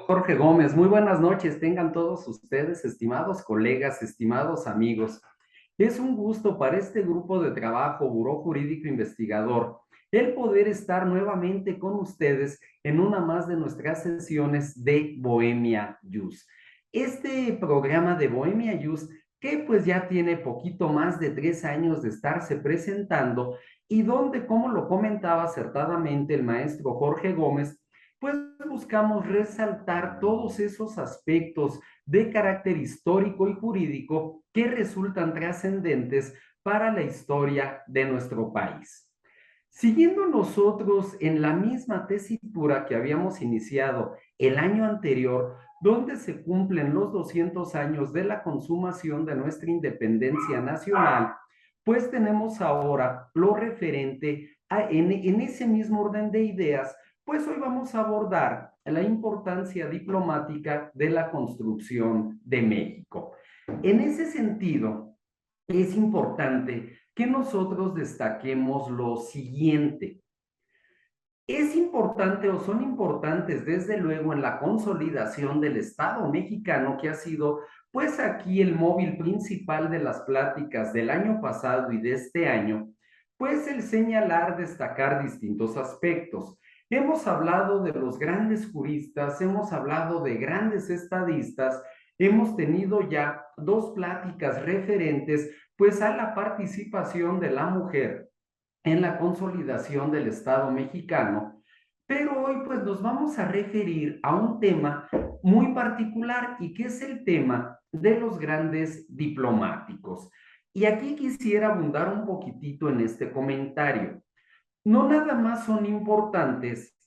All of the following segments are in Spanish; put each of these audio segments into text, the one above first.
Jorge Gómez, muy buenas noches, tengan todos ustedes, estimados colegas, estimados amigos. Es un gusto para este grupo de trabajo, Buró Jurídico Investigador, el poder estar nuevamente con ustedes en una más de nuestras sesiones de Bohemia Jus. Este programa de Bohemia Jus, que pues ya tiene poquito más de 3 años de estarse presentando y donde, como lo comentaba acertadamente el maestro Jorge Gómez, pues buscamos resaltar todos esos aspectos de carácter histórico y jurídico que resultan trascendentes para la historia de nuestro país. Siguiendo nosotros en la misma tesitura que habíamos iniciado el año anterior, donde se cumplen los 200 años de la consumación de nuestra independencia nacional, pues tenemos ahora lo referente en ese mismo orden de ideas, pues hoy vamos a abordar la importancia diplomática de la construcción de México. En ese sentido, es importante que nosotros destaquemos lo siguiente. Es importante o son importantes, desde luego, en la consolidación del Estado mexicano, que ha sido, pues aquí el móvil principal de las pláticas del año pasado y de este año, pues el señalar, destacar distintos aspectos. Hemos hablado de los grandes juristas, hemos hablado de grandes estadistas, hemos tenido ya dos pláticas referentes, pues a la participación de la mujer en la consolidación del Estado mexicano, pero hoy pues nos vamos a referir a un tema muy particular y que es el tema de los grandes diplomáticos. Y aquí quisiera abundar un poquitito en este comentario. No nada más son importantes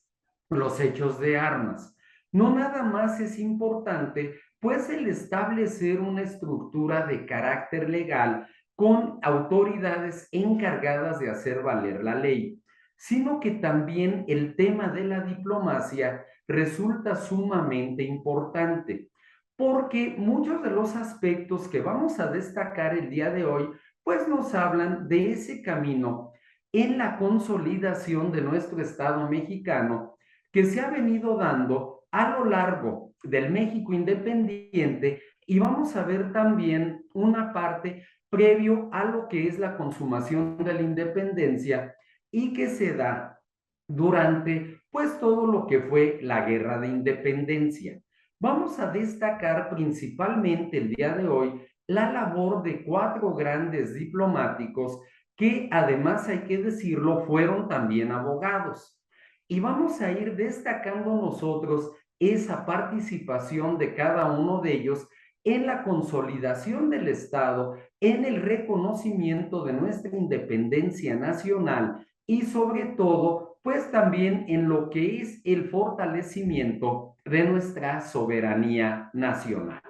los hechos de armas, no nada más es importante pues el establecer una estructura de carácter legal con autoridades encargadas de hacer valer la ley, sino que también el tema de la diplomacia resulta sumamente importante, porque muchos de los aspectos que vamos a destacar el día de hoy, pues nos hablan de ese camino en la consolidación de nuestro Estado mexicano que se ha venido dando a lo largo del México independiente, y vamos a ver también una parte previo a lo que es la consumación de la independencia y que se da durante pues todo lo que fue la guerra de independencia. Vamos a destacar principalmente el día de hoy la labor de cuatro grandes diplomáticos que además hay que decirlo, fueron también abogados. Y vamos a ir destacando nosotros esa participación de cada uno de ellos en la consolidación del Estado, en el reconocimiento de nuestra independencia nacional y sobre todo, pues también en lo que es el fortalecimiento de nuestra soberanía nacional.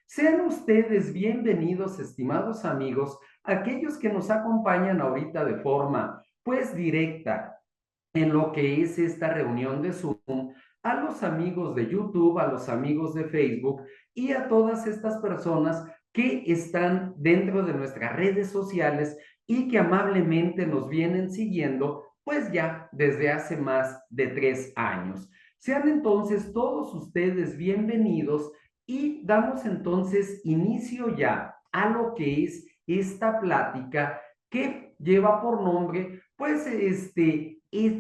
Sean ustedes bienvenidos, estimados amigos, aquellos que nos acompañan ahorita de forma pues directa en lo que es esta reunión de Zoom, a los amigos de YouTube, a los amigos de Facebook y a todas estas personas que están dentro de nuestras redes sociales y que amablemente nos vienen siguiendo pues ya desde hace más de 3 años. Sean entonces todos ustedes bienvenidos y damos entonces inicio ya a lo que es esta plática que lleva por nombre, pues, es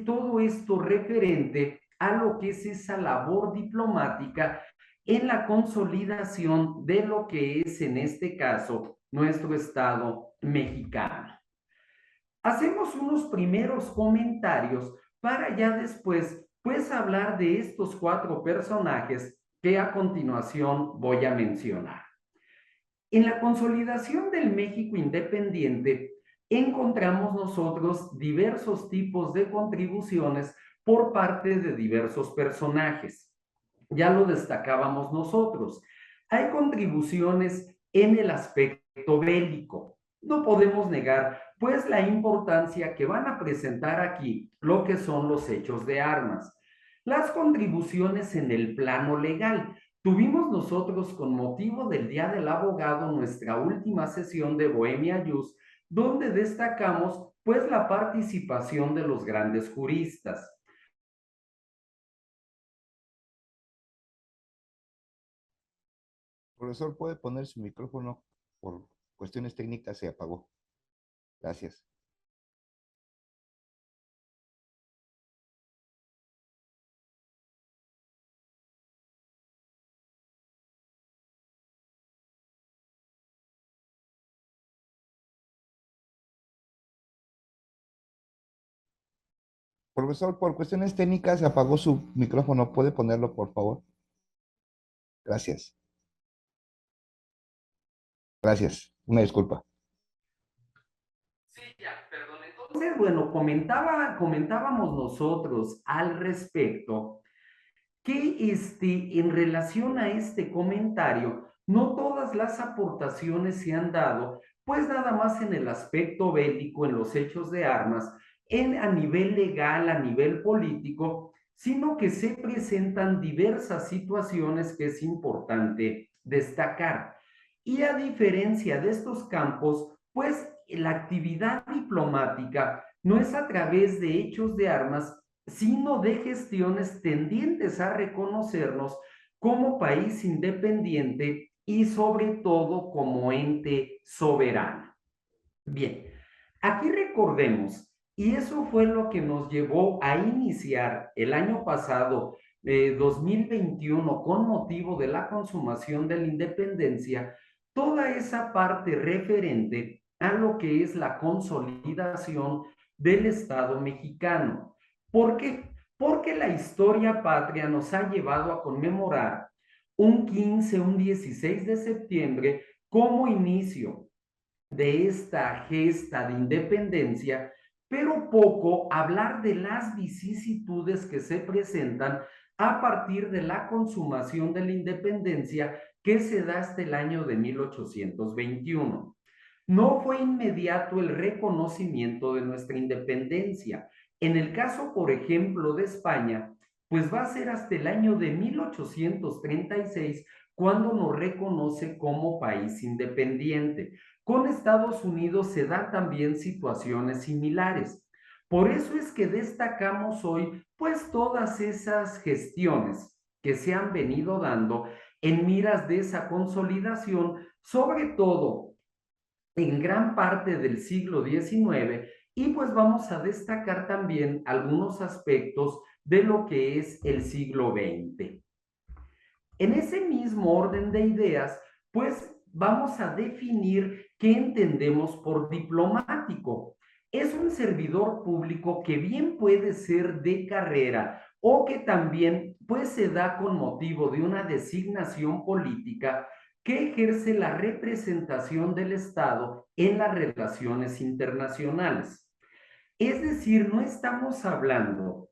todo esto referente a lo que es esa labor diplomática en la consolidación de lo que es, en este caso, nuestro Estado mexicano. Hacemos unos primeros comentarios para ya después, pues, hablar de estos cuatro personajes que a continuación voy a mencionar. En la consolidación del México independiente, encontramos nosotros diversos tipos de contribuciones por parte de diversos personajes. Ya lo destacábamos nosotros. Hay contribuciones en el aspecto bélico. No podemos negar, pues, la importancia que van a presentar aquí lo que son los hechos de armas. Las contribuciones en el plano legal. Tuvimos nosotros, con motivo del Día del Abogado, nuestra última sesión de Bohemia Jus, donde destacamos pues la participación de los grandes juristas. Profesor, ¿puede poner su micrófono? Por cuestiones técnicas se apagó. Gracias. Profesor, por cuestiones técnicas se apagó su micrófono. ¿Puede ponerlo, por favor? Gracias. Gracias. Una disculpa. Sí, ya, perdón. Entonces, bueno, comentábamos nosotros al respecto que en relación a este comentario, no todas las aportaciones se han dado, pues nada más en el aspecto bélico, en los hechos de armas, a nivel legal, a nivel político, sino que se presentan diversas situaciones que es importante destacar. Y a diferencia de estos campos, pues la actividad diplomática no es a través de hechos de armas, sino de gestiones tendientes a reconocernos como país independiente y sobre todo como ente soberano. Bien, aquí recordemos, y eso fue lo que nos llevó a iniciar el año pasado, 2021, con motivo de la consumación de la independencia, toda esa parte referente a lo que es la consolidación del Estado mexicano. ¿Por qué? Porque la historia patria nos ha llevado a conmemorar un 15, un 16 de septiembre como inicio de esta gesta de independencia, pero poco hablar de las vicisitudes que se presentan a partir de la consumación de la independencia que se da hasta el año de 1821. No fue inmediato el reconocimiento de nuestra independencia. En el caso, por ejemplo, de España, pues va a ser hasta el año de 1836 cuando nos reconoce como país independiente. Con Estados Unidos se dan también situaciones similares. Por eso es que destacamos hoy pues todas esas gestiones que se han venido dando en miras de esa consolidación, sobre todo en gran parte del siglo XIX, y pues vamos a destacar también algunos aspectos de lo que es el siglo XX. En ese mismo orden de ideas, pues vamos a definir qué entendemos por diplomático. Es un servidor público que bien puede ser de carrera o que también pues se da con motivo de una designación política que ejerce la representación del Estado en las relaciones internacionales. Es decir, no estamos hablando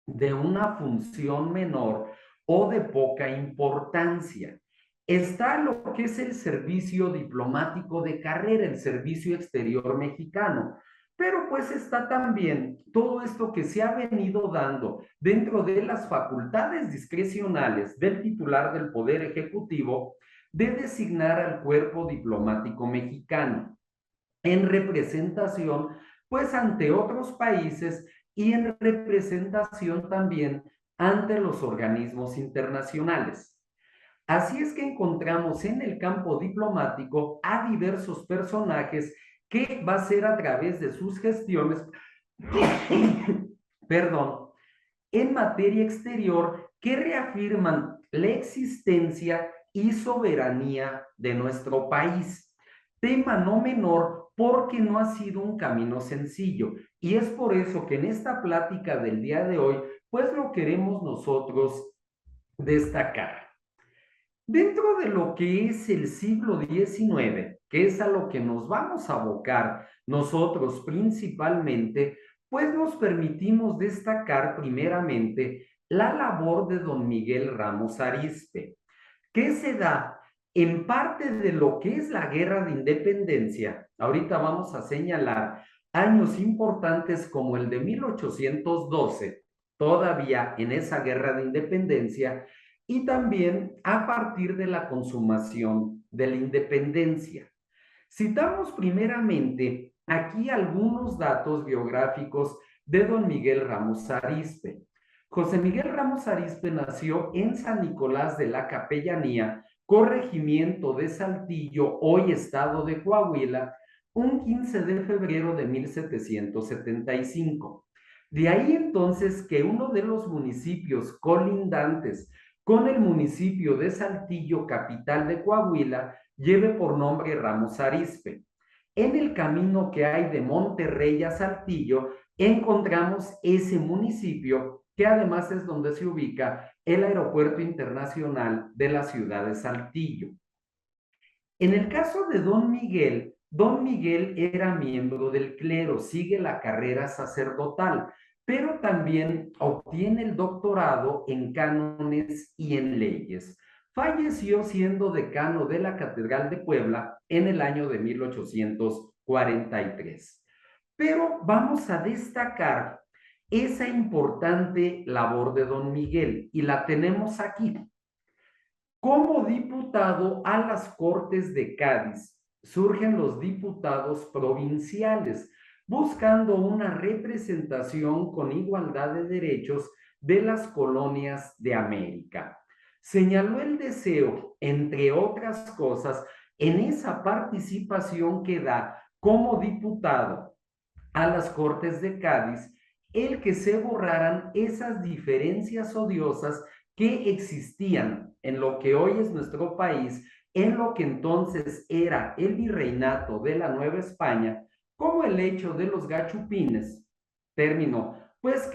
de una función menor o de poca importancia. Está lo que es el servicio diplomático de carrera, el servicio exterior mexicano, pero pues está también todo esto que se ha venido dando dentro de las facultades discrecionales del titular del Poder Ejecutivo de designar al cuerpo diplomático mexicano en representación, pues ante otros países y en representación también ante los organismos internacionales. Así es que encontramos en el campo diplomático a diversos personajes que va a ser a través de sus gestiones, perdón, en materia exterior que reafirman la existencia y soberanía de nuestro país. Tema no menor porque no ha sido un camino sencillo y es por eso que en esta plática del día de hoy pues lo queremos nosotros destacar. Dentro de lo que es el siglo XIX, que es a lo que nos vamos a abocar nosotros principalmente, pues nos permitimos destacar primeramente la labor de don Miguel Ramos Arizpe, que se da en parte de lo que es la guerra de independencia. Ahorita vamos a señalar años importantes como el de 1812, todavía en esa guerra de independencia, y también a partir de la consumación de la independencia. Citamos primeramente aquí algunos datos biográficos de don Miguel Ramos Arizpe. José Miguel Ramos Arizpe nació en San Nicolás de la Capellanía, corregimiento de Saltillo, hoy estado de Coahuila, un 15 de febrero de 1775. De ahí entonces que uno de los municipios colindantes con el municipio de Saltillo, capital de Coahuila, lleve por nombre Ramos Arizpe. En el camino que hay de Monterrey a Saltillo, encontramos ese municipio, que además es donde se ubica el Aeropuerto Internacional de la ciudad de Saltillo. En el caso de Don Miguel era miembro del clero, sigue la carrera sacerdotal, pero también obtiene el doctorado en cánones y en leyes. Falleció siendo decano de la Catedral de Puebla en el año de 1843. Pero vamos a destacar esa importante labor de Don Miguel y la tenemos aquí. Como diputado a las Cortes de Cádiz, surgen los diputados provinciales, buscando una representación con igualdad de derechos de las colonias de América. Señaló el deseo, entre otras cosas, en esa participación que da como diputado a las Cortes de Cádiz, el que se borraran esas diferencias odiosas que existían en lo que hoy es nuestro país, en lo que entonces era el virreinato de la Nueva España, como el hecho de los gachupines, término pues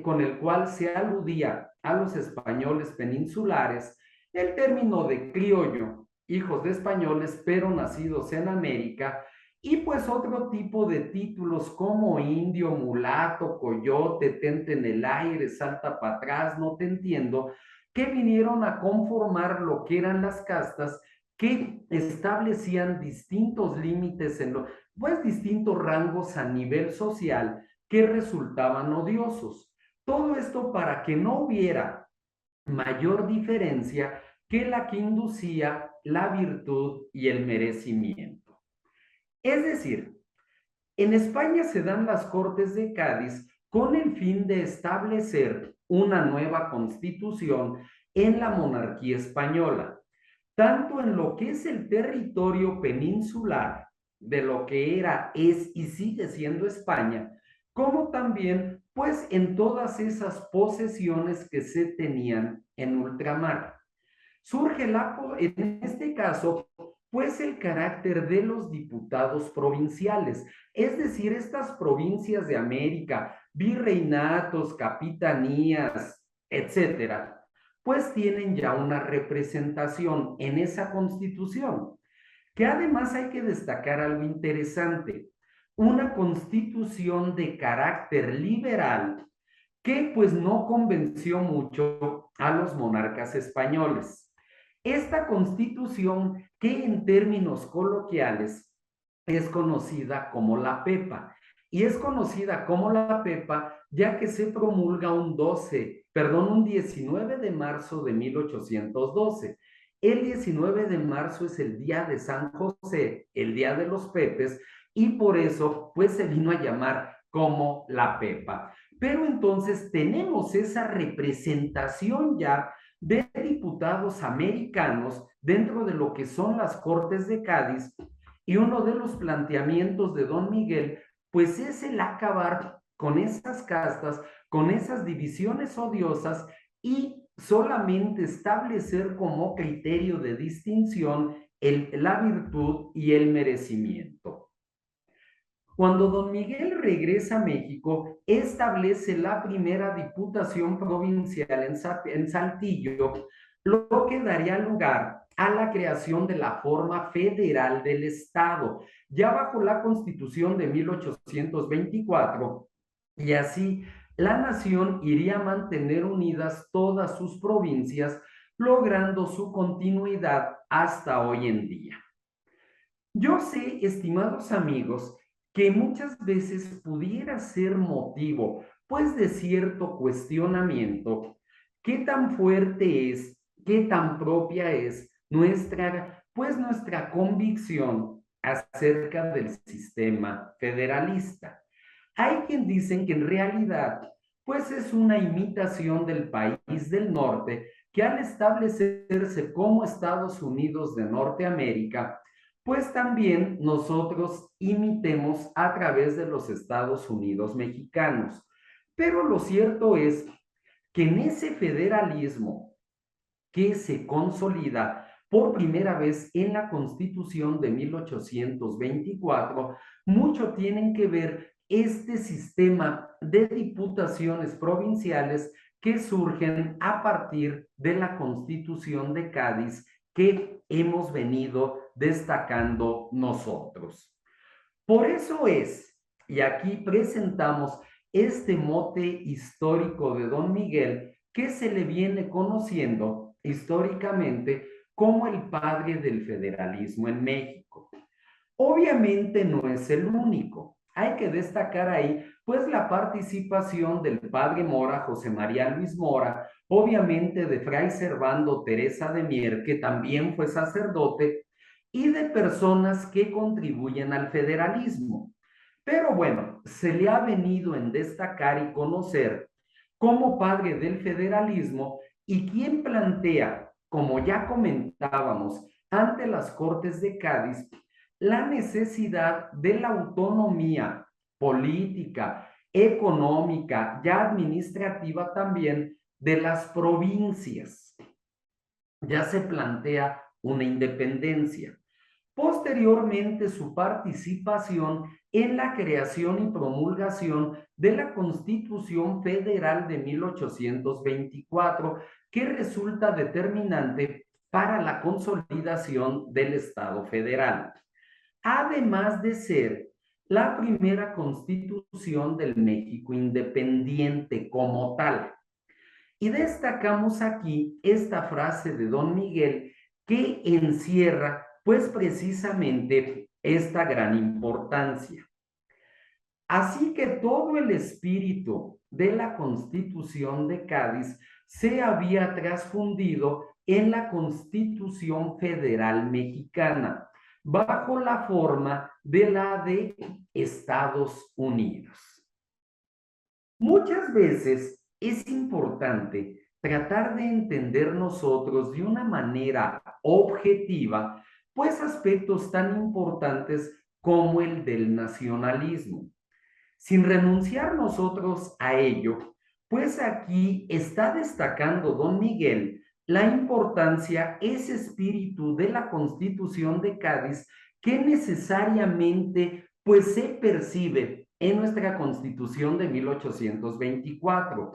con el cual se aludía a los españoles peninsulares, el término de criollo, hijos de españoles pero nacidos en América, y pues otro tipo de títulos como indio, mulato, coyote, tente en el aire, salta para atrás, no te entiendo, que vinieron a conformar lo que eran las castas que establecían distintos límites pues distintos rangos a nivel social que resultaban odiosos. Todo esto para que no hubiera mayor diferencia que la que inducía la virtud y el merecimiento. Es decir, en España se dan las Cortes de Cádiz con el fin de establecer una nueva constitución en la monarquía española, tanto en lo que es el territorio peninsular de lo que era, es y sigue siendo España, como también pues en todas esas posesiones que se tenían en ultramar. Surge en este caso pues el carácter de los diputados provinciales, es decir, estas provincias de América, virreinatos, capitanías, etcétera, pues tienen ya una representación en esa constitución, que además hay que destacar algo interesante, una constitución de carácter liberal que pues no convenció mucho a los monarcas españoles. Esta constitución, que en términos coloquiales es conocida como la Pepa, y es conocida como la Pepa ya que se promulga un 19 de marzo de 1812. El 19 de marzo es el día de San José, el día de los Pepes, y por eso pues se vino a llamar como la Pepa. Pero entonces tenemos esa representación ya de diputados americanos dentro de lo que son las Cortes de Cádiz, y uno de los planteamientos de Don Miguel pues es el acabar con esas castas, con esas divisiones odiosas, y solamente establecer como criterio de distinción la virtud y el merecimiento. Cuando Don Miguel regresa a México, establece la primera diputación provincial en Saltillo, lo que daría lugar a la creación de la forma federal del Estado, ya bajo la Constitución de 1824, y así la nación iría a mantener unidas todas sus provincias, logrando su continuidad hasta hoy en día. Yo sé, estimados amigos, que muchas veces pudiera ser motivo, pues, de cierto cuestionamiento, qué tan fuerte es, qué tan propia es nuestra convicción acerca del sistema federalista. Hay quien dicen que en realidad, pues es una imitación del país del norte que al establecerse como Estados Unidos de Norteamérica, pues también nosotros imitemos a través de los Estados Unidos mexicanos. Pero lo cierto es que en ese federalismo que se consolida por primera vez en la Constitución de 1824, mucho tienen que ver este sistema de diputaciones provinciales que surgen a partir de la Constitución de Cádiz que hemos venido destacando nosotros. Por eso es, y aquí presentamos este mote histórico de Don Miguel que se le viene conociendo históricamente como el padre del federalismo en México. Obviamente no es el único. Hay que destacar ahí, pues, la participación del padre Mora, José María Luis Mora, obviamente de Fray Servando Teresa de Mier, que también fue sacerdote, y de personas que contribuyen al federalismo. Pero bueno, se le ha venido en destacar y conocer como padre del federalismo y quien plantea, como ya comentábamos, ante las Cortes de Cádiz, la necesidad de la autonomía política, económica, ya administrativa también de las provincias. Ya se plantea una independencia. Posteriormente, su participación en la creación y promulgación de la Constitución Federal de 1824, que resulta determinante para la consolidación del Estado federal, además de ser la primera constitución del México independiente como tal. Y destacamos aquí esta frase de Don Miguel que encierra pues precisamente esta gran importancia. Así que todo el espíritu de la Constitución de Cádiz se había transfundido en la Constitución Federal Mexicana, bajo la forma de la de Estados Unidos. Muchas veces es importante tratar de entender nosotros de una manera objetiva, pues aspectos tan importantes como el del nacionalismo. Sin renunciar nosotros a ello, pues aquí está destacando Don Miguel la importancia, ese espíritu de la Constitución de Cádiz que necesariamente pues se percibe en nuestra Constitución de 1824.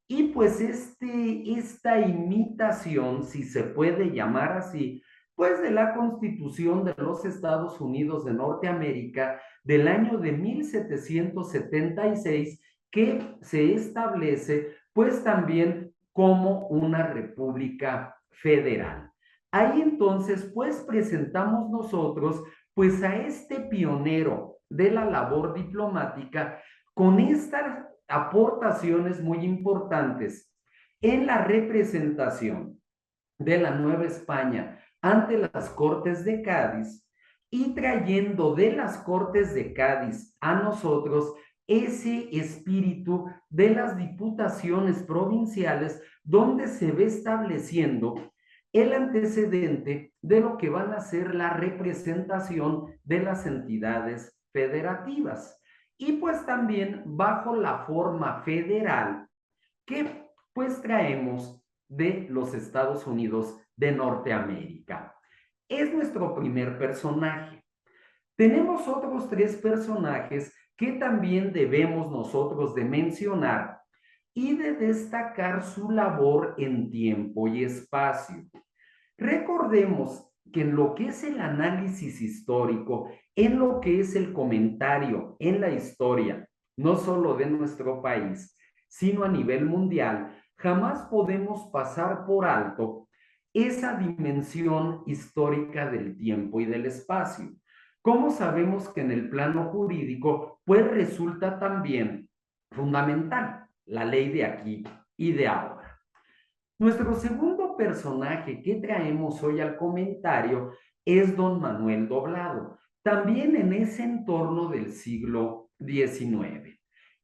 Y pues esta imitación, si se puede llamar así, pues de la Constitución de los Estados Unidos de Norteamérica del año de 1776, que se establece pues también como una república federal. Ahí entonces pues presentamos nosotros pues a este pionero de la labor diplomática con estas aportaciones muy importantes en la representación de la Nueva España ante las Cortes de Cádiz y trayendo de las Cortes de Cádiz a nosotros ese espíritu de las diputaciones provinciales donde se ve estableciendo el antecedente de lo que van a ser la representación de las entidades federativas y pues también bajo la forma federal que pues traemos de los Estados Unidos de Norteamérica. Es nuestro primer personaje. Tenemos otros tres personajes que también debemos nosotros de mencionar y de destacar su labor en tiempo y espacio. Recordemos que en lo que es el análisis histórico, en lo que es el comentario en la historia, no solo de nuestro país, sino a nivel mundial, jamás podemos pasar por alto esa dimensión histórica del tiempo y del espacio. ¿Cómo sabemos que en el plano jurídico, pues resulta también fundamental la ley de aquí y de ahora? Nuestro segundo personaje que traemos hoy al comentario es don Manuel Doblado, también en ese entorno del siglo XIX.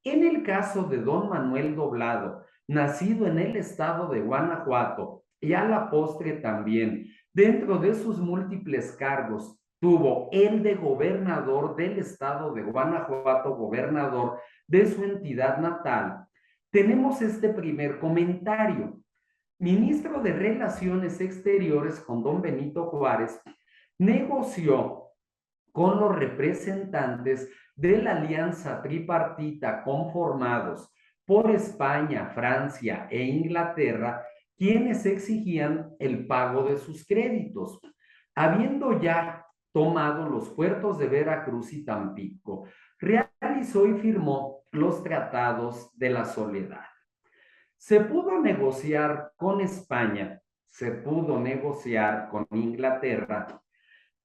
En el caso de don Manuel Doblado, nacido en el estado de Guanajuato y a la postre también, dentro de sus múltiples cargos, tuvo el de gobernador del estado de Guanajuato, gobernador de su entidad natal. Tenemos este primer comentario. Ministro de Relaciones Exteriores con don Benito Juárez, negoció con los representantes de la alianza tripartita conformados por España, Francia e Inglaterra, quienes exigían el pago de sus créditos. Habiendo ya tomado los puertos de Veracruz y Tampico, realizó y firmó los tratados de la Soledad. Se pudo negociar con España, se pudo negociar con Inglaterra.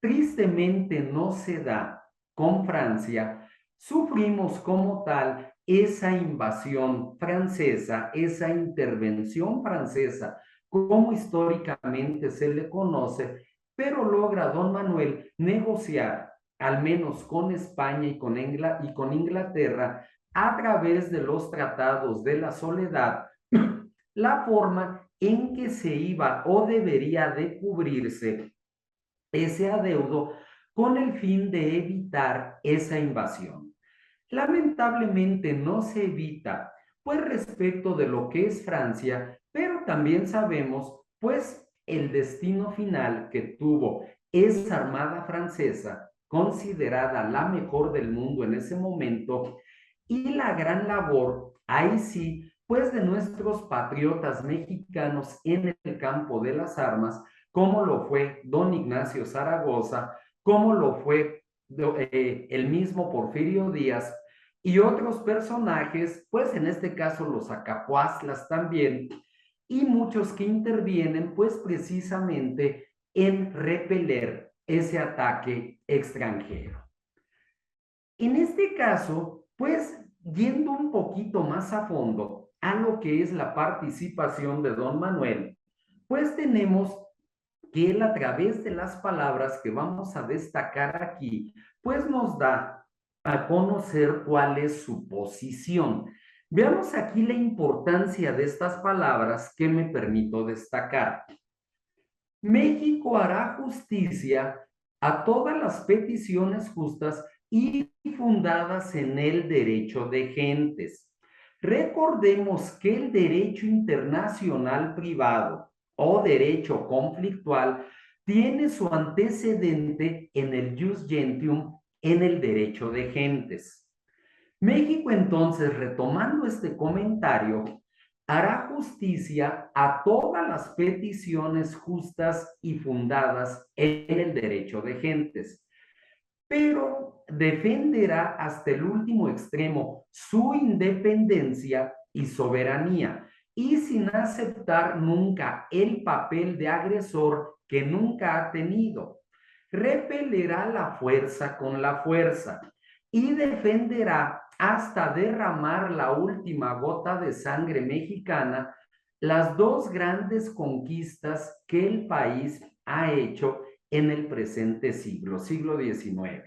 Tristemente no se da con Francia. Sufrimos como tal esa invasión francesa, esa intervención francesa, como históricamente se le conoce, pero logra don Manuel negociar, al menos con España y con Inglaterra, a través de los tratados de la Soledad, la forma en que se iba o debería de cubrirse ese adeudo con el fin de evitar esa invasión. Lamentablemente no se evita, pues respecto de lo que es Francia, pero también sabemos, pues, el destino final que tuvo esa armada francesa, considerada la mejor del mundo en ese momento, y la gran labor, ahí sí, pues de nuestros patriotas mexicanos en el campo de las armas, como lo fue don Ignacio Zaragoza, como lo fue el mismo Porfirio Díaz y otros personajes, pues en este caso los acapuastlas también, y muchos que intervienen pues precisamente en repeler ese ataque extranjero. En este caso, pues yendo un poquito más a fondo a lo que es la participación de don Manuel, pues tenemos que él a través de las palabras que vamos a destacar aquí, pues nos da a conocer cuál es su posición. Veamos aquí la importancia de estas palabras que me permito destacar. México hará justicia a todas las peticiones justas y fundadas en el derecho de gentes. Recordemos que el derecho internacional privado o derecho conflictual tiene su antecedente en el jus gentium, en el derecho de gentes. México entonces, retomando este comentario, hará justicia a todas las peticiones justas y fundadas en el derecho de gentes, pero defenderá hasta el último extremo su independencia y soberanía, y sin aceptar nunca el papel de agresor que nunca ha tenido. Repelerá la fuerza con la fuerza y defenderá hasta derramar la última gota de sangre mexicana las dos grandes conquistas que el país ha hecho en el presente siglo, siglo XIX.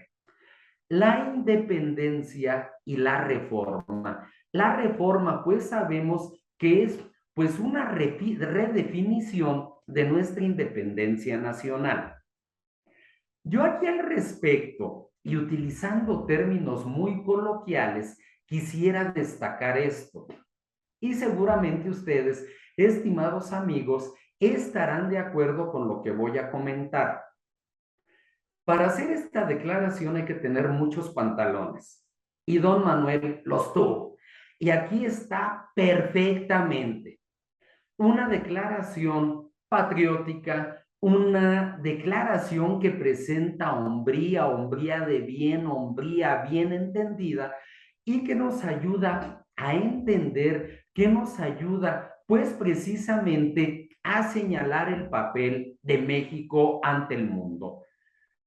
La independencia y la reforma. La reforma, pues sabemos que es pues una redefinición de nuestra independencia nacional. Yo aquí al respecto, y utilizando términos muy coloquiales, quisiera destacar esto. Y seguramente ustedes, estimados amigos, estarán de acuerdo con lo que voy a comentar. Para hacer esta declaración hay que tener muchos pantalones. Y don Manuel los tuvo. Y aquí está perfectamente. Una declaración patriótica, una declaración que presenta hombría, hombría de bien, hombría bien entendida y que nos ayuda a entender, que nos ayuda pues precisamente a señalar el papel de México ante el mundo.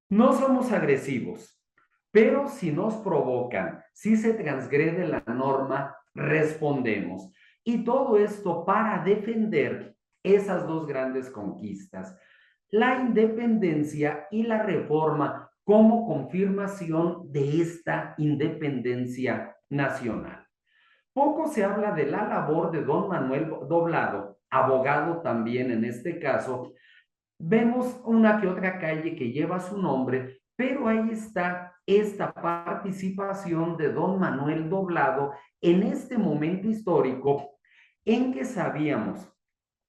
No somos agresivos, pero si nos provocan, si se transgrede la norma, respondemos. Y todo esto para defender esas dos grandes conquistas, la independencia y la reforma como confirmación de esta independencia nacional. Poco se habla de la labor de don Manuel Doblado, abogado también en este caso. Vemos una que otra calle que lleva su nombre, pero ahí está esta participación de don Manuel Doblado en este momento histórico en que sabíamos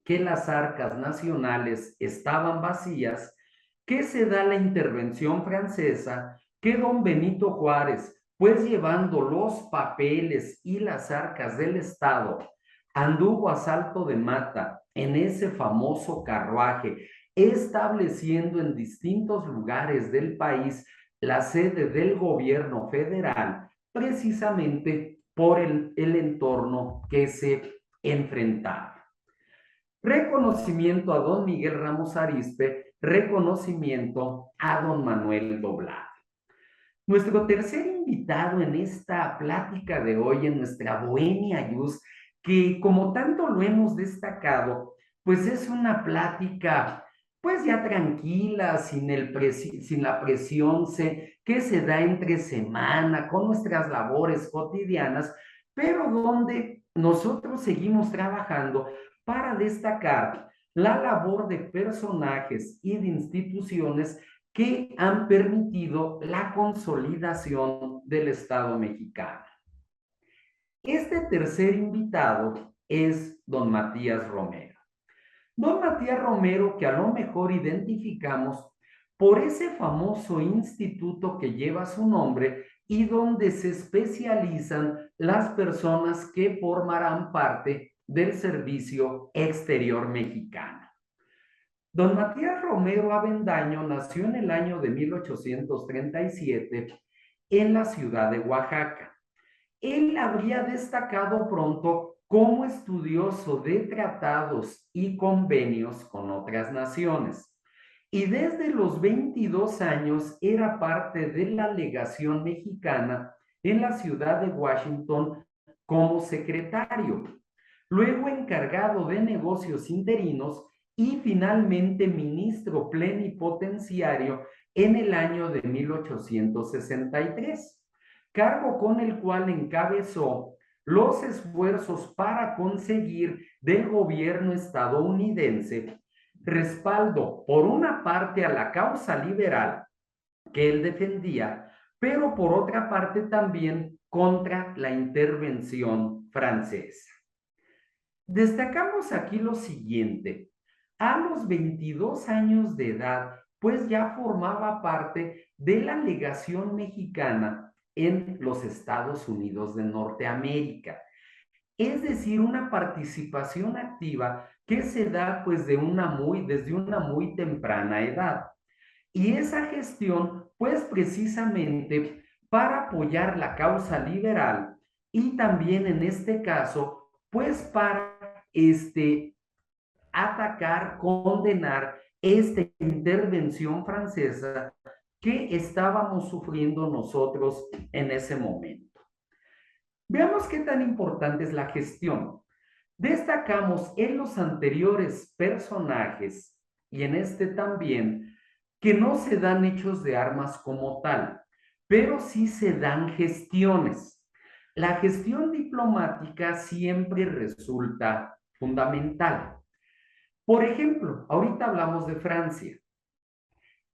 que las arcas nacionales estaban vacías, que se da la intervención francesa, que don Benito Juárez, pues llevando los papeles y las arcas del Estado, anduvo a salto de mata en ese famoso carruaje, estableciendo en distintos lugares del país la sede del gobierno federal, precisamente por el entorno que se enfrentaba. Reconocimiento a don Miguel Ramos Arizpe, reconocimiento a don Manuel Doblado. Nuestro tercer invitado en esta plática de hoy, en nuestra Bohemia Yus, que como tanto lo hemos destacado, pues es una plática pues ya tranquila, sin la presión que se da entre semana, con nuestras labores cotidianas, pero donde nosotros seguimos trabajando para destacar la labor de personajes y de instituciones que han permitido la consolidación del Estado mexicano. Este tercer invitado es don Matías Romero. Don Matías Romero, que a lo mejor identificamos por ese famoso instituto que lleva su nombre y donde se especializan las personas que formarán parte del Servicio Exterior Mexicano. Don Matías Romero Avendaño nació en el año de 1837 en la ciudad de Oaxaca. Él habría destacado pronto como estudioso de tratados y convenios con otras naciones. Y desde los 22 años era parte de la legación mexicana en la ciudad de Washington como secretario, luego encargado de negocios interinos y finalmente ministro plenipotenciario en el año de 1863, cargo con el cual encabezó los esfuerzos para conseguir del gobierno estadounidense respaldo, por una parte, a la causa liberal que él defendía, pero por otra parte también contra la intervención francesa. Destacamos aquí lo siguiente: a los 22 años de edad, pues ya formaba parte de la legación mexicana en los Estados Unidos de Norteamérica. Es decir, una participación activa que se da pues desde una muy temprana edad. Y esa gestión pues precisamente para apoyar la causa liberal y también en este caso pues para atacar, condenar esta intervención francesa que estábamos sufriendo nosotros en ese momento. Veamos qué tan importante es la gestión. Destacamos en los anteriores personajes y en este también que no se dan hechos de armas como tal, pero sí se dan gestiones. La gestión diplomática siempre resulta fundamental. Por ejemplo, ahorita hablamos de Francia.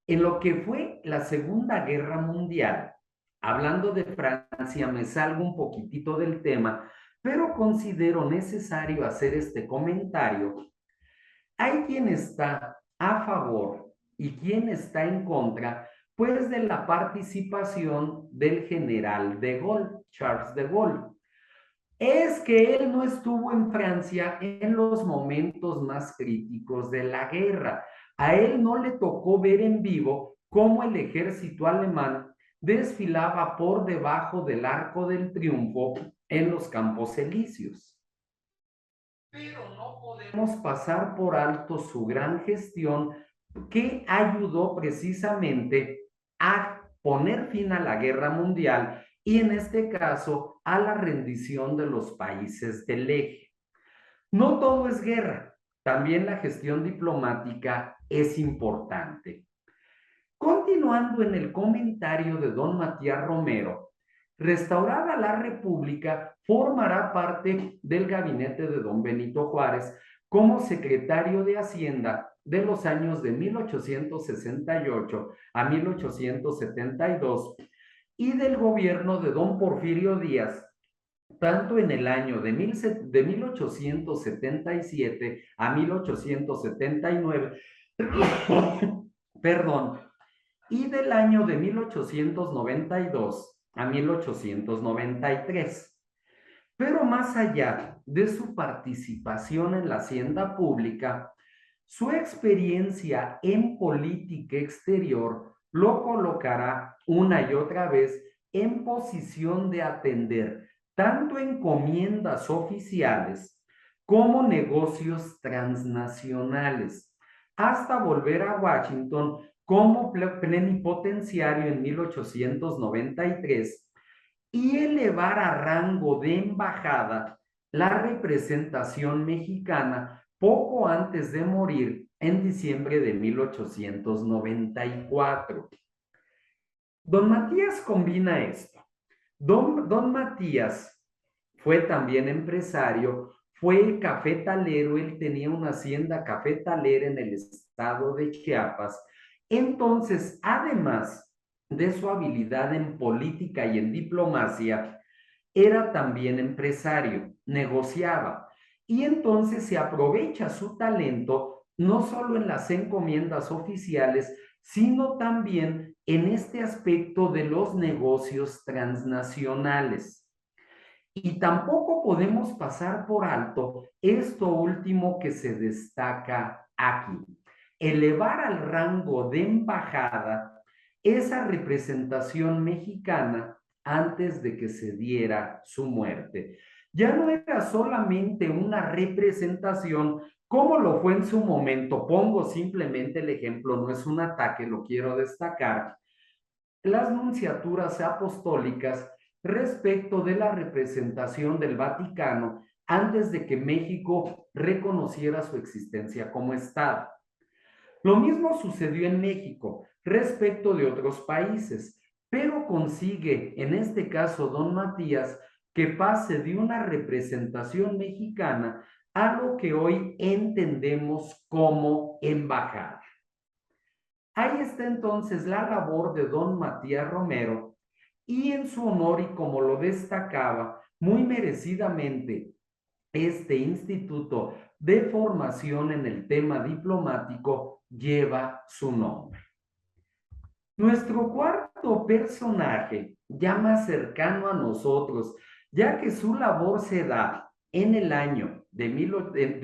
En lo que fue la Segunda Guerra Mundial, hablando de Francia, me salgo un poquitito del tema, pero considero necesario hacer este comentario. Hay quien está a favor y quien está en contra, pues, de la participación del general de Gaulle, Charles de Gaulle. Es que él no estuvo en Francia en los momentos más críticos de la guerra. A él no le tocó ver en vivo cómo el ejército alemán desfilaba por debajo del Arco del Triunfo en los Campos Elíseos. Pero no podemos pasar por alto su gran gestión que ayudó precisamente a poner fin a la guerra mundial y en este caso a la rendición de los países del eje. No todo es guerra, también la gestión diplomática es importante. Continuando en el comentario de don Matías Romero, Restaurada la República, formará parte del gabinete de don Benito Juárez como secretario de Hacienda de los años de 1868 a 1872 y del gobierno de don Porfirio Díaz, tanto en el año de 1877 a 1879, perdón, y del año de 1892 a 1893. Pero más allá de su participación en la hacienda pública, su experiencia en política exterior lo colocará una y otra vez en posición de atender tanto encomiendas oficiales como negocios transnacionales, hasta volver a Washington como plenipotenciario en 1893 y elevar a rango de embajada la representación mexicana poco antes de morir en diciembre de 1894. Don Matías combina esto. Don Matías fue también empresario, fue cafetalero, él tenía una hacienda cafetalera en el estado de Chiapas. Entonces, además de su habilidad en política y en diplomacia, era también empresario, negociaba. Y entonces se aprovecha su talento no solo en las encomiendas oficiales, sino también en este aspecto de los negocios transnacionales. Y tampoco podemos pasar por alto esto último que se destaca aquí: elevar al rango de embajada esa representación mexicana antes de que se diera su muerte. Ya no era solamente una representación como lo fue en su momento. Pongo simplemente el ejemplo, no es un ataque, lo quiero destacar: las nunciaturas apostólicas respecto de la representación del Vaticano antes de que México reconociera su existencia como Estado. Lo mismo sucedió en México respecto de otros países, pero consigue, en este caso, don Matías, que pase de una representación mexicana a lo que hoy entendemos como embajada. Ahí está entonces la labor de don Matías Romero, y en su honor, y como lo destacaba muy merecidamente este instituto de formación en el tema diplomático, lleva su nombre. Nuestro cuarto personaje, ya más cercano a nosotros, ya que su labor se da en el año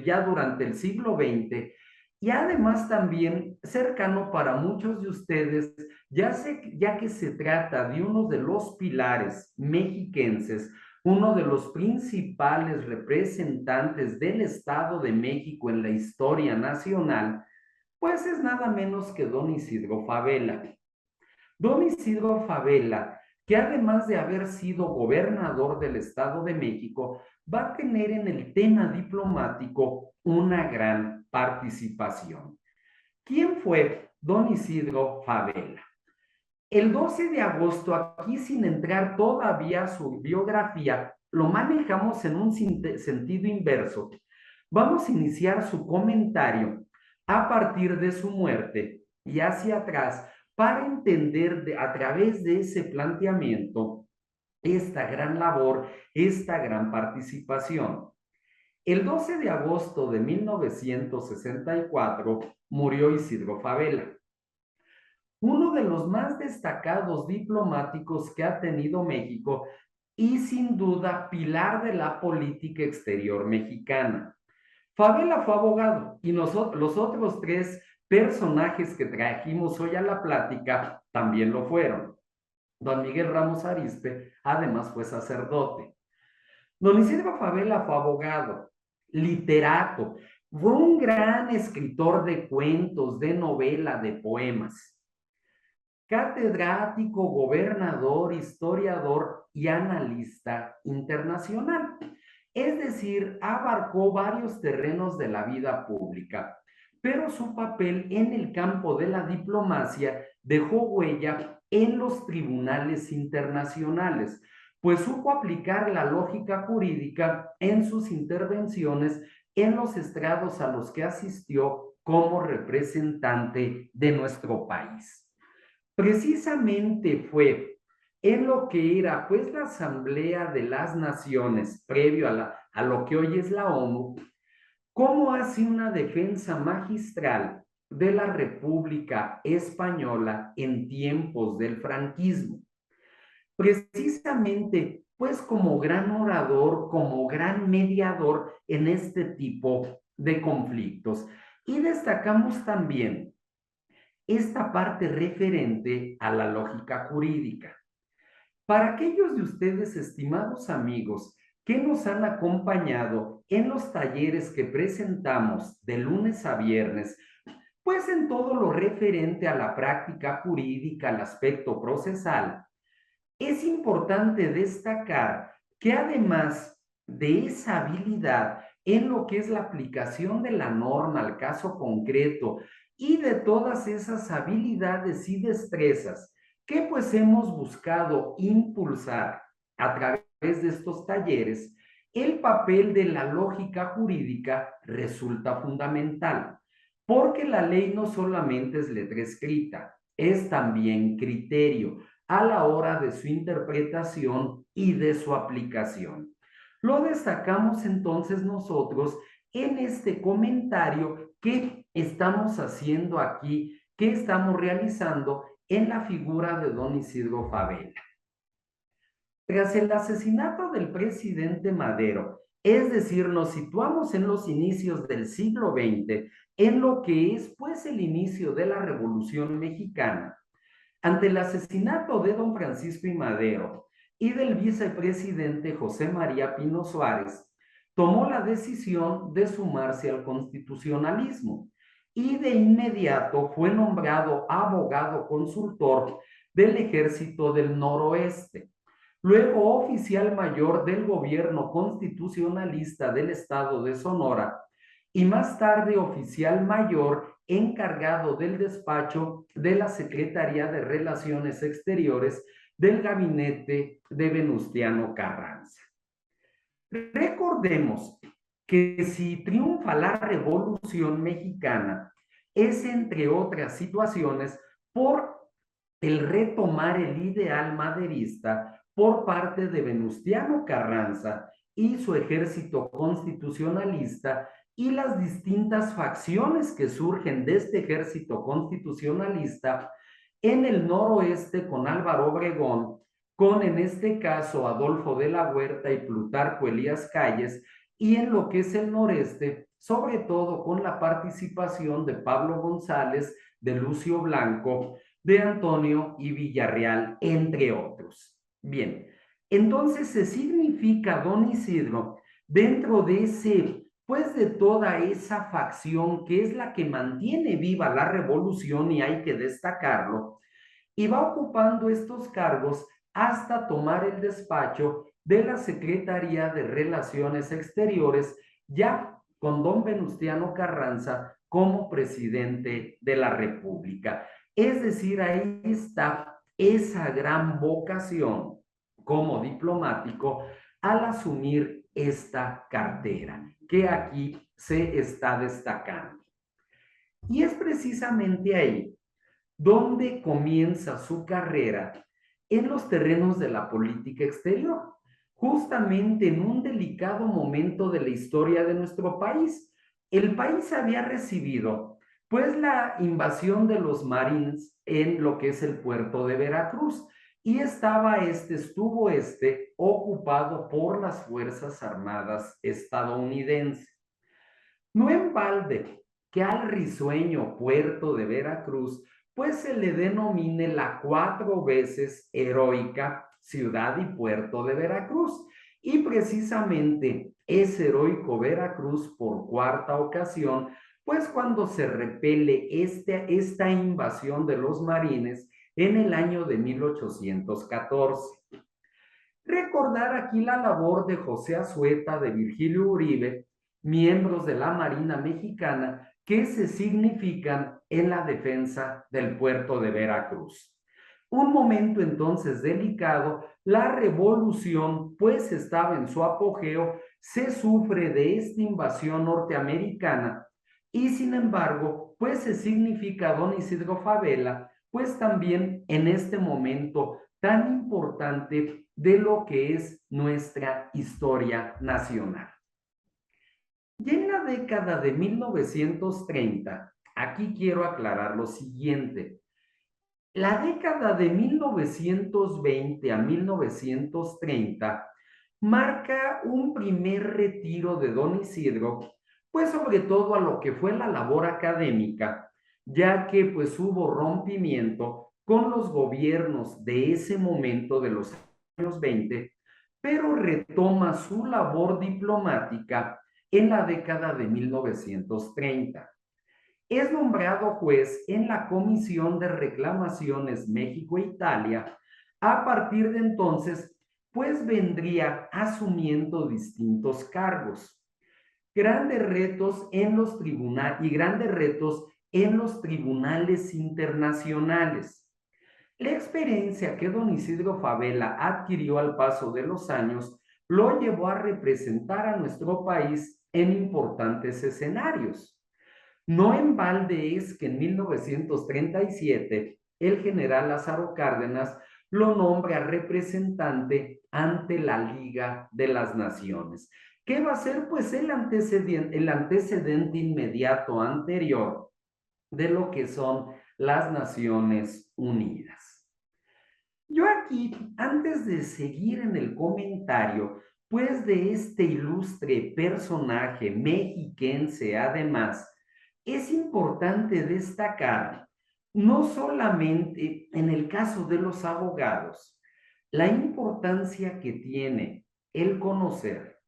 ya durante el siglo XX, y además también cercano para muchos de ustedes, ya que se trata de uno de los pilares mexiquenses, uno de los principales representantes del Estado de México en la historia nacional, pues es nada menos que don Isidro Fabela. Don Isidro Fabela, que además de haber sido gobernador del Estado de México, va a tener en el tema diplomático una gran participación. ¿Quién fue don Isidro Fabela? El 12 de agosto, aquí sin entrar todavía a su biografía, lo manejamos en un sentido inverso. Vamos a iniciar su comentario a partir de su muerte y hacia atrás, para entender a través de ese planteamiento esta gran labor, esta gran participación. El 12 de agosto de 1964 murió Isidro Fabela, uno de los más destacados diplomáticos que ha tenido México y sin duda pilar de la política exterior mexicana. Fabela fue abogado, y los otros tres personajes que trajimos hoy a la plática también lo fueron. Don Miguel Ramos Arizpe además fue sacerdote. Don Isidro Fabela fue abogado, literato, fue un gran escritor de cuentos, de novela, de poemas, catedrático, gobernador, historiador y analista internacional. Es decir, abarcó varios terrenos de la vida pública, pero su papel en el campo de la diplomacia dejó huella en los tribunales internacionales. pues supo aplicar la lógica jurídica en sus intervenciones en los estrados a los que asistió como representante de nuestro país. Precisamente fue en lo que era pues la Asamblea de las Naciones, previo a lo que hoy es la ONU, cómo hace una defensa magistral de la República Española en tiempos del franquismo. Precisamente, pues como gran orador, como gran mediador en este tipo de conflictos. Y destacamos también esta parte referente a la lógica jurídica. Para aquellos de ustedes, estimados amigos, que nos han acompañado en los talleres que presentamos de lunes a viernes, pues en todo lo referente a la práctica jurídica, al aspecto procesal, es importante destacar que además de esa habilidad en lo que es la aplicación de la norma al caso concreto y de todas esas habilidades y destrezas que pues hemos buscado impulsar a través de estos talleres, el papel de la lógica jurídica resulta fundamental, porque la ley no solamente es letra escrita, es también criterio a la hora de su interpretación y de su aplicación. Lo destacamos entonces nosotros en este comentario que estamos haciendo aquí, que estamos realizando en la figura de don Isidro Fabela. Tras el asesinato del presidente Madero, es decir, nos situamos en los inicios del siglo XX, en lo que es pues el inicio de la Revolución Mexicana. Ante el asesinato de don Francisco I. Madero y del vicepresidente José María Pino Suárez, tomó la decisión de sumarse al constitucionalismo y de inmediato fue nombrado abogado consultor del Ejército del Noroeste, luego oficial mayor del gobierno constitucionalista del estado de Sonora y más tarde oficial mayor encargado del despacho de la Secretaría de Relaciones Exteriores del gabinete de Venustiano Carranza. Recordemos que si triunfa la Revolución Mexicana es, entre otras situaciones, por el retomar el ideal maderista por parte de Venustiano Carranza y su ejército constitucionalista y las distintas facciones que surgen de este ejército constitucionalista en el noroeste con Álvaro Obregón, con en este caso Adolfo de la Huerta y Plutarco Elías Calles, y en lo que es el noreste, sobre todo con la participación de Pablo González, de Lucio Blanco, de Antonio y Villarreal, entre otros. Bien, entonces se significa don Isidro dentro de ese, pues de toda esa facción que es la que mantiene viva la revolución y hay que destacarlo, y va ocupando estos cargos hasta tomar el despacho de la Secretaría de Relaciones Exteriores, ya con don Venustiano Carranza como presidente de la República. Es decir, ahí está esa gran vocación como diplomático al asumir esta cartera que aquí se está destacando. Y es precisamente ahí donde comienza su carrera en los terrenos de la política exterior, justamente en un delicado momento de la historia de nuestro país. El país había recibido pues la invasión de los Marines en lo que es el puerto de Veracruz y estuvo ocupado por las Fuerzas Armadas estadounidenses. No en balde que al risueño puerto de Veracruz pues se le denomine la 4 veces heroica ciudad y puerto de Veracruz. Y precisamente es heroico Veracruz por cuarta ocasión, pues cuando se repele esta invasión de los marines en el año de 1814. Recordar aquí la labor de José Azueta, de Virgilio Uribe, miembros de la Marina Mexicana, que se significan en la defensa del puerto de Veracruz. Un momento entonces delicado, la revolución pues estaba en su apogeo, se sufre de esta invasión norteamericana y sin embargo pues se significa don Isidro Fabela pues también en este momento tan importante de lo que es nuestra historia nacional. Y en la década de 1930, aquí quiero aclarar lo siguiente. La década de 1920 a 1930 marca un primer retiro de don Isidro, pues sobre todo a lo que fue la labor académica, ya que pues hubo rompimiento con los gobiernos de ese momento de los años 20, pero retoma su labor diplomática en la década de 1930. Es nombrado juez en la Comisión de Reclamaciones México-Italia. A partir de entonces, pues vendría asumiendo distintos cargos. Grandes retos en los tribunales y grandes retos en los tribunales internacionales. La experiencia que don Isidro Fabela adquirió al paso de los años lo llevó a representar a nuestro país en importantes escenarios. No en balde es que en 1937 el general Lázaro Cárdenas lo nombra representante ante la Liga de las Naciones. ¿Qué va a ser? Pues el antecedente inmediato anterior de lo que son las Naciones Unidas. Yo aquí, antes de seguir en el comentario, pues de este ilustre personaje mexiquense, además, es importante destacar, no solamente en el caso de los abogados, la importancia que tiene el conocer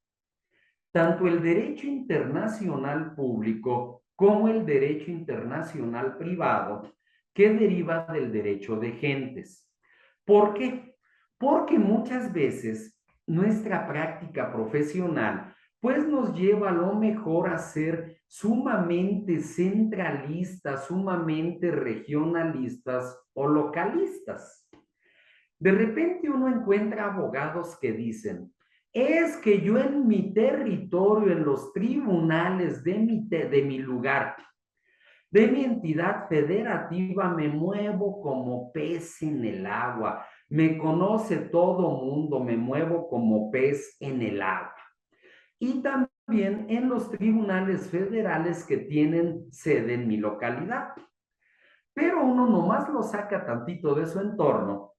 tanto el derecho internacional público como el derecho internacional privado que deriva del derecho de gentes. ¿Por qué? Porque muchas veces nuestra práctica profesional pues nos lleva a lo mejor a ser sumamente centralistas, sumamente regionalistas o localistas. De repente uno encuentra abogados que dicen, es que yo en mi territorio, en los tribunales de mi lugar, de mi entidad federativa, me muevo como pez en el agua. Me conoce todo mundo, me muevo como pez en el agua. Y también en los tribunales federales que tienen sede en mi localidad. Pero uno nomás lo saca tantito de su entorno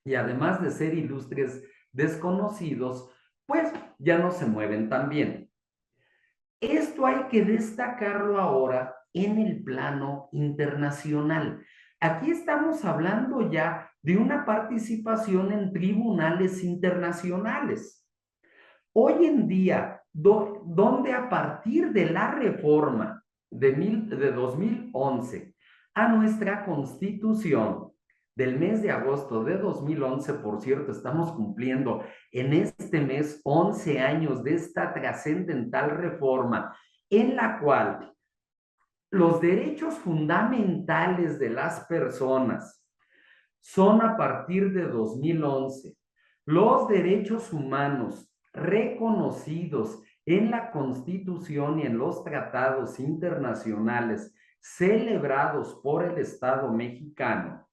y además de ser ilustres desconocidos, pues ya no se mueven tan bien. Esto hay que destacarlo ahora en el plano internacional. Aquí estamos hablando ya de una participación en tribunales internacionales. Hoy en día, donde a partir de la reforma de 2011 a nuestra Constitución del mes de agosto de 2011, por cierto, estamos cumpliendo en este mes 11 años de esta trascendental reforma en la cual los derechos fundamentales de las personas son a partir de 2011. Los derechos humanos reconocidos en la Constitución y en los tratados internacionales celebrados por el Estado mexicano,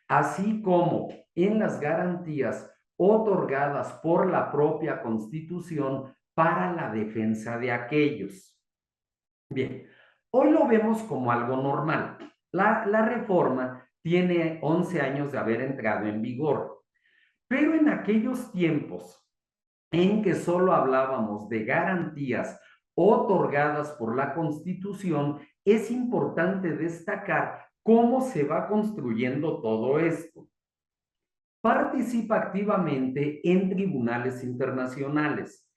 así como en las garantías otorgadas por la propia Constitución para la defensa de aquellos. Bien, hoy lo vemos como algo normal. La reforma tiene 11 años de haber entrado en vigor, pero en aquellos tiempos en que solo hablábamos de garantías otorgadas por la Constitución, es importante destacar cómo se va construyendo todo esto. Participa activamente en tribunales internacionales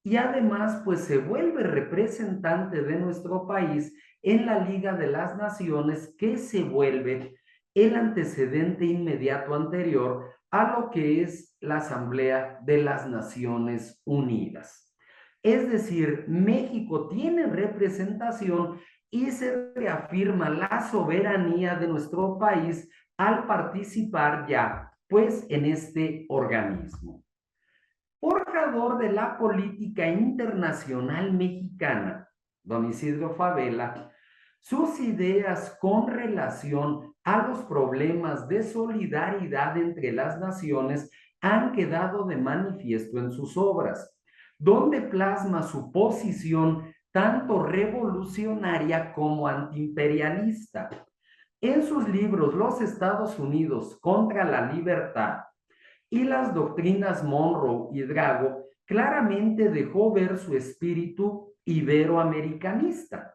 y además pues se vuelve representante de nuestro país en la Liga de las Naciones, que se vuelve el antecedente inmediato anterior a lo que es la Asamblea de las Naciones Unidas. Es decir, México tiene representación y se reafirma la soberanía de nuestro país al participar ya, pues, en este organismo. Forjador de la política internacional mexicana, don Isidro Fabela, sus ideas con relación a los problemas de solidaridad entre las naciones han quedado de manifiesto en sus obras, donde plasma su posición tanto revolucionaria como antiimperialista. En sus libros Los Estados Unidos contra la libertad y las doctrinas Monroe y Drago, claramente dejó ver su espíritu iberoamericanista.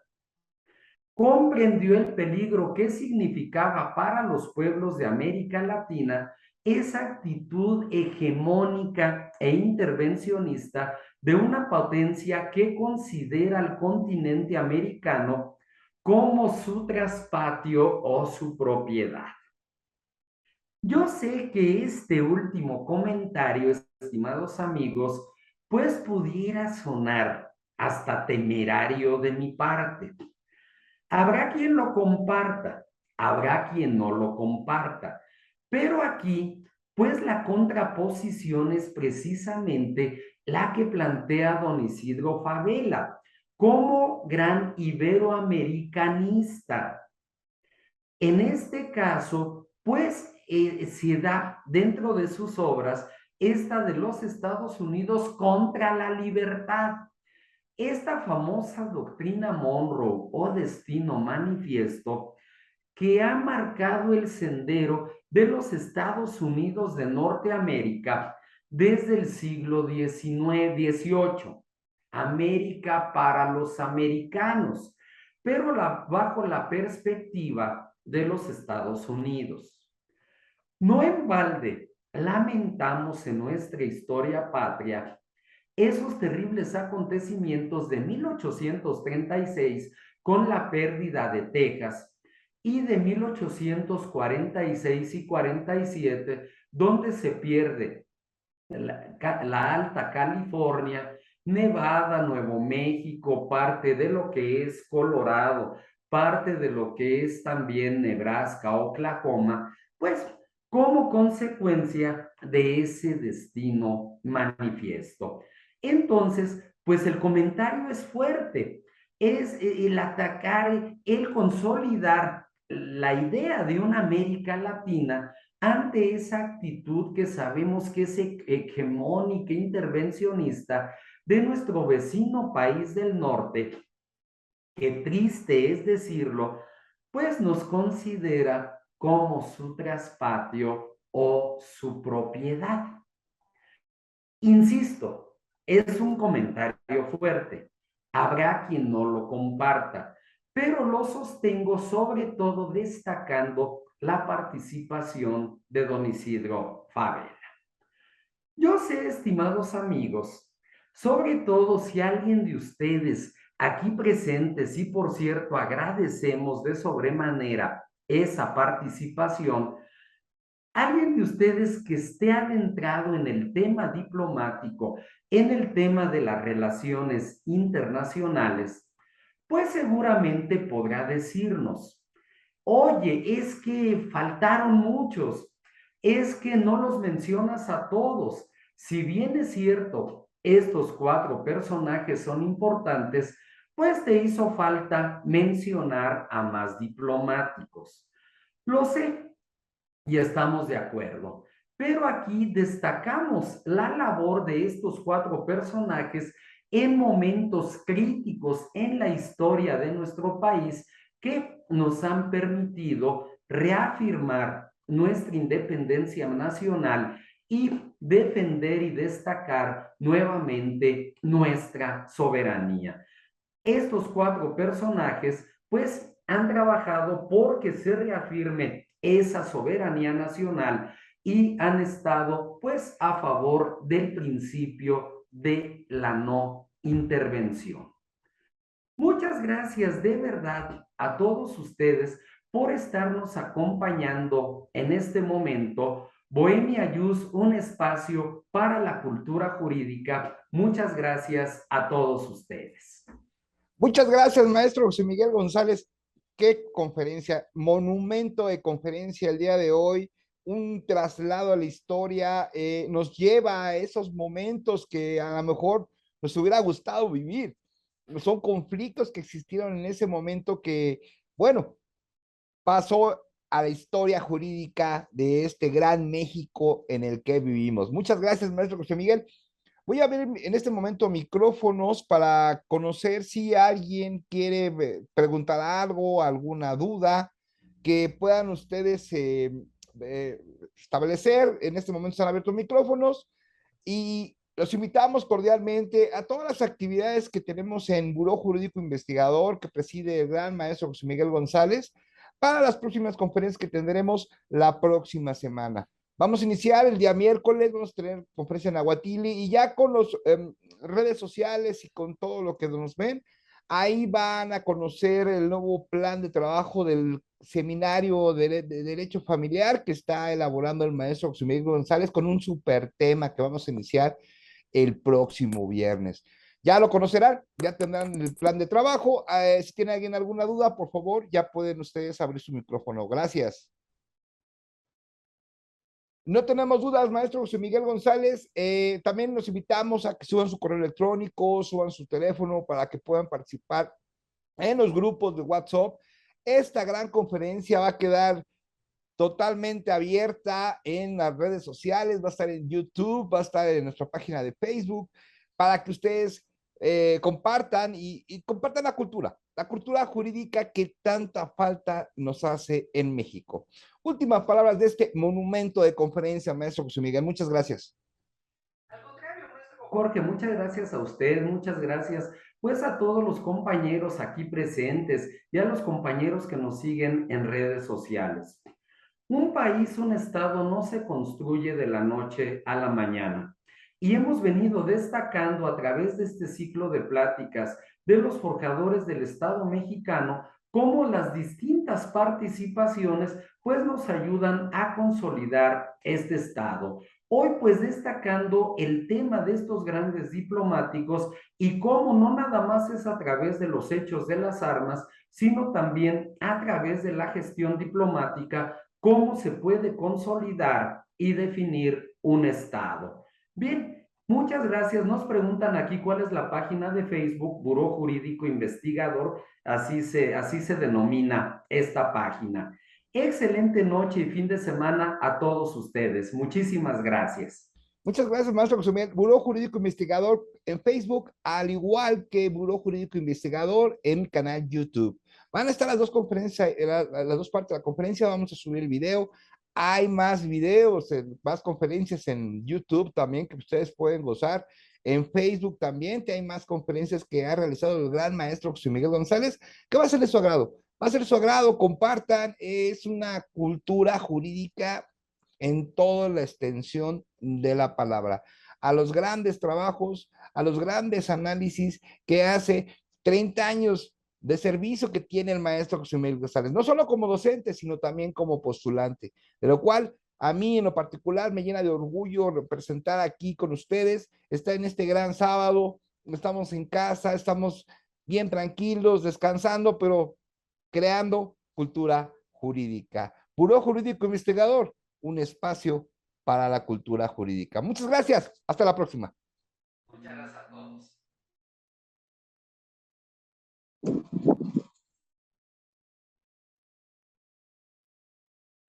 Comprendió el peligro que significaba para los pueblos de América Latina esa actitud hegemónica e intervencionista de una potencia que considera al continente americano como su traspatio o su propiedad. Yo sé que este último comentario, estimados amigos, pues pudiera sonar hasta temerario de mi parte. Habrá quien lo comparta, habrá quien no lo comparta, pero aquí, pues la contraposición es precisamente la que plantea don Isidro Fabela como gran iberoamericanista. En este caso, pues se da dentro de sus obras esta de los Estados Unidos contra la libertad. Esta famosa doctrina Monroe o destino manifiesto que ha marcado el sendero de los Estados Unidos de Norteamérica desde el siglo XIX-XVIII. América para los americanos, pero bajo la perspectiva de los Estados Unidos. No en balde lamentamos en nuestra historia patria esos terribles acontecimientos de 1836 con la pérdida de Texas y de 1846 y 47, donde se pierde la Alta California, Nevada, Nuevo México, parte de lo que es Colorado, parte de lo que es también Nebraska, Oklahoma, pues como consecuencia de ese destino manifiesto. Entonces, pues el comentario es fuerte, es el atacar, el consolidar la idea de una América Latina ante esa actitud que sabemos que es hegemónica, intervencionista de nuestro vecino país del norte, que triste es decirlo, pues nos considera como su traspatio o su propiedad. Insisto, es un comentario fuerte. Habrá quien no lo comparta, pero lo sostengo sobre todo destacando la participación de don Isidro Fabela. Yo sé, estimados amigos, sobre todo si alguien de ustedes aquí presentes, y por cierto agradecemos de sobremanera esa participación, alguien de ustedes que esté adentrado en el tema diplomático, en el tema de las relaciones internacionales, pues seguramente podrá decirnos, oye, es que faltaron muchos, es que no los mencionas a todos. Si bien es cierto, estos cuatro personajes son importantes, pues te hizo falta mencionar a más diplomáticos. Lo sé, y estamos de acuerdo. Pero aquí destacamos la labor de estos cuatro personajes en momentos críticos en la historia de nuestro país que nos han permitido reafirmar nuestra independencia nacional y defender y destacar nuevamente nuestra soberanía. Estos cuatro personajes pues han trabajado porque se reafirme esa soberanía nacional y han estado pues a favor del principio de la no intervención. Muchas gracias de verdad a todos ustedes por estarnos acompañando en este momento. Bohemia Jus, un espacio para la cultura jurídica. Muchas gracias a todos ustedes. Muchas gracias, maestro José Miguel González. qué conferencia, monumento de conferencia el día de hoy, un traslado a la historia, nos lleva a esos momentos que a lo mejor nos hubiera gustado vivir. Son conflictos que existieron en ese momento que, bueno, pasó a la historia jurídica de este gran México en el que vivimos. Muchas gracias, maestro José Miguel. Voy a ver en este momento micrófonos para conocer si alguien quiere preguntar algo, alguna duda, que puedan ustedes eh, establecer. En este momento están abiertos micrófonos y los invitamos cordialmente a todas las actividades que tenemos en Buró Jurídico Investigador, que preside el gran maestro José Miguel González, para las próximas conferencias que tendremos la próxima semana. Vamos a iniciar el día miércoles, vamos a tener conferencia en Aguatili y ya con las redes sociales y con todo lo que nos ven, ahí van a conocer el nuevo plan de trabajo del seminario de Derecho Familiar que está elaborando el maestro José Miguel González con un super tema que vamos a iniciar el próximo viernes. Ya lo conocerán, ya tendrán el plan de trabajo. Si tiene alguien alguna duda, por favor, ya pueden ustedes abrir su micrófono. Gracias. No tenemos dudas, maestro José Miguel González. También los invitamos a que suban su correo electrónico, suban su teléfono para que puedan participar en los grupos de WhatsApp. Esta gran conferencia va a quedar totalmente abierta en las redes sociales, va a estar en YouTube, va a estar en nuestra página de Facebook, para que ustedes compartan y compartan la cultura jurídica que tanta falta nos hace en México. Últimas palabras de este monumento de conferencia, maestro José Miguel. Muchas gracias. Al contrario, maestro Jorge, muchas gracias a usted, muchas gracias pues a todos los compañeros aquí presentes y a los compañeros que nos siguen en redes sociales. Un país, un estado no se construye de la noche a la mañana. Y hemos venido destacando a través de este ciclo de pláticas de los forjadores del Estado mexicano cómo las distintas participaciones pues nos ayudan a consolidar este Estado. Hoy pues destacando el tema de estos grandes diplomáticos y cómo no nada más es a través de los hechos de las armas, sino también a través de la gestión diplomática cómo se puede consolidar y definir un Estado. Bien, muchas gracias. Nos preguntan aquí cuál es la página de Facebook, Buró Jurídico Investigador, así se denomina esta página. Excelente noche y fin de semana a todos ustedes. Muchísimas gracias. Muchas gracias, maestro José Miguel. Buró Jurídico Investigador en Facebook, al igual que Buró Jurídico Investigador en canal YouTube. Van a estar las dos conferencias, las dos partes de la conferencia. Vamos a subir el video. Hay más videos, más conferencias en YouTube también que ustedes pueden gozar. En Facebook también hay más conferencias que ha realizado el gran maestro José Miguel González, que va a ser de su agrado. Va a ser de su agrado, compartan. Es una cultura jurídica en toda la extensión de la palabra, a los grandes trabajos, a los grandes análisis que hace 30 años de servicio que tiene el maestro José Miguel González, no solo como docente, sino también como postulante, de lo cual a mí en lo particular me llena de orgullo representar aquí con ustedes, estar en este gran sábado, estamos en casa, estamos bien tranquilos, descansando, pero creando cultura jurídica. Buró Jurídico Investigador, un espacio para la cultura jurídica. Muchas gracias. Hasta la próxima. Muchas gracias a todos.